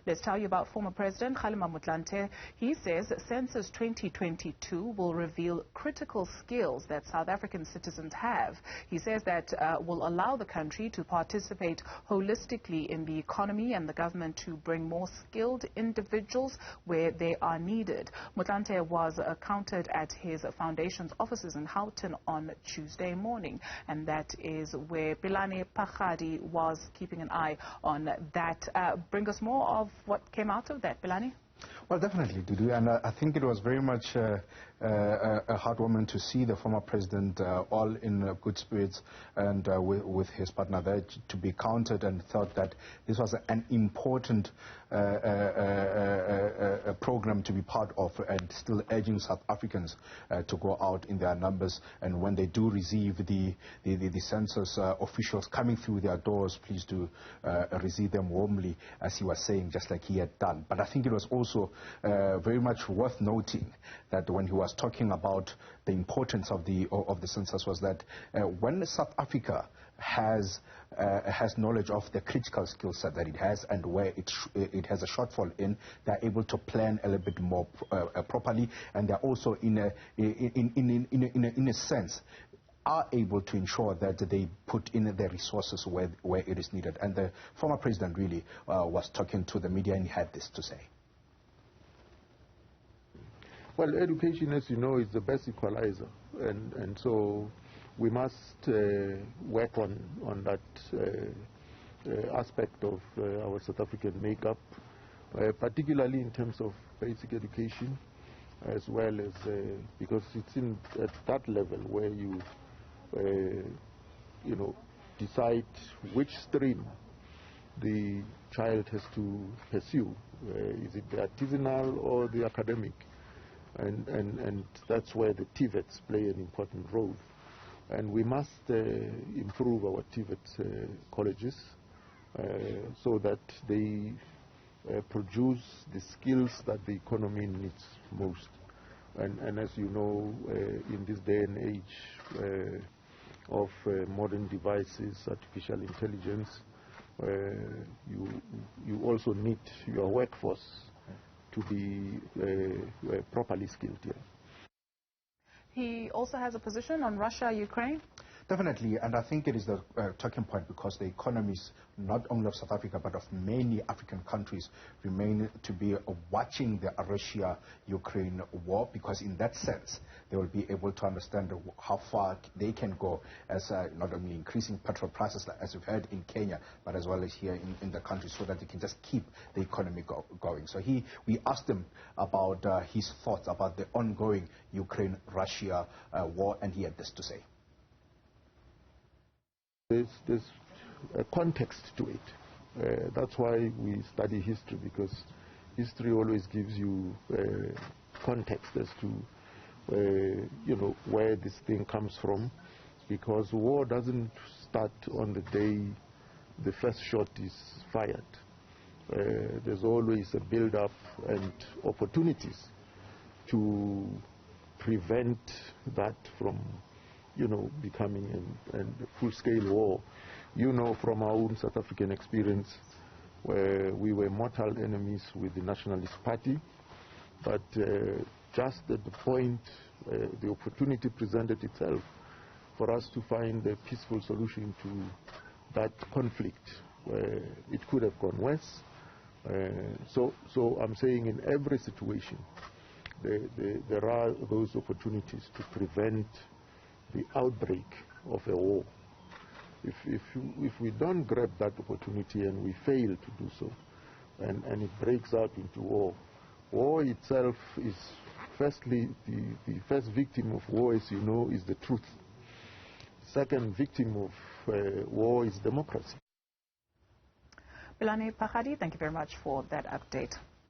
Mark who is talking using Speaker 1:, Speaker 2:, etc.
Speaker 1: Let's tell you about former President Kgalema Motlanthe. He says Census 2022 will reveal critical skills that South African citizens have. He says that will allow the country to participate holistically in the economy and the government to bring more skilled individuals where they are needed. Motlanthe was counted at his foundation's offices in Houghton on Tuesday morning, and that is where Pelane Phakgadi was keeping an eye on that. Bring us more of what came out of that, Pelane.
Speaker 2: Well, definitely, Dudu, and I think it was very much a heartwarming to see the former president all in good spirits and with his partner there to be counted, and thought that this was an important program to be part of, and still urging South Africans to go out in their numbers, and when they do receive the census officials coming through their doors, please do receive them warmly, as he was saying, just like he had done. But I think it was also very much worth noting that when he was talking about the importance of the census, was that when South Africa has knowledge of the critical skill set that it has and where it has a shortfall in, they're able to plan a little bit more properly, and they're also in a sense are able to ensure that they put in the resources where it is needed. And the former president really was talking to the media, and he had this to say.
Speaker 3: Well, education, as you know, is the best equalizer, and so we must work on that aspect of our South African makeup, particularly in terms of basic education, as well as because it's at that level where you decide which stream the child has to pursue. Is it the artisanal or the academic? And that's where the TVETs play an important role. And we must improve our TVET colleges so that they produce the skills that the economy needs most. And as you know, in this day and age of modern devices, artificial intelligence, you also need your workforce to be properly skilled. Yeah.
Speaker 1: He also has a position on Russia-Ukraine.
Speaker 2: Definitely, and I think it is the talking point, because the economies, not only of South Africa, but of many African countries, remain to be watching the Russia-Ukraine war, because in that sense, they will be able to understand how far they can go as not only increasing petrol prices, as we've heard in Kenya, but as well as here in the country, so that they can just keep the economy going. So we asked him about his thoughts about the ongoing Ukraine-Russia war, and he had this to say.
Speaker 3: There's a context to it. That's why we study history, because history always gives you context as to where this thing comes from, because war doesn't start on the day the first shot is fired. There's always a build-up and opportunities to prevent that from becoming a full-scale war. From our own South African experience, where we were mortal enemies with the Nationalist Party, but just at the point the opportunity presented itself for us to find a peaceful solution to that conflict, it could have gone worse. So I'm saying in every situation there are those opportunities to prevent the outbreak of a war. If we don't grab that opportunity and we fail to do so, and it breaks out into war itself is, firstly, the first victim of war, as you know, is the truth. Second victim of war is democracy.
Speaker 1: Pelane Phakgadi, thank you very much for that update.